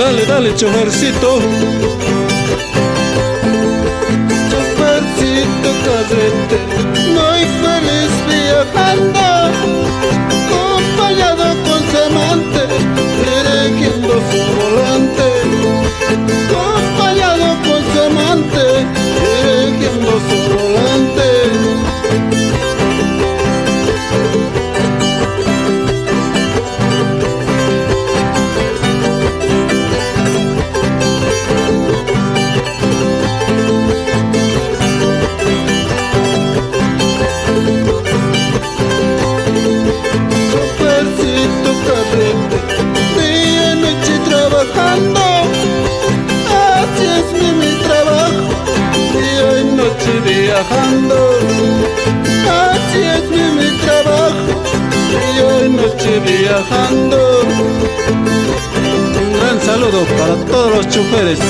Dale, dale, chofercito. Chofercito carrete, muy feliz viajando, acompañado con su amante, dirigiendo su volante. Acompañado con su amante, dirigiendo su volante. Chofercito carrete, día y noche trabajando, así es mi trabajo, día y noche viajando, así es mi trabajo, día y noche viajando. Un gran saludo para todos los choferes.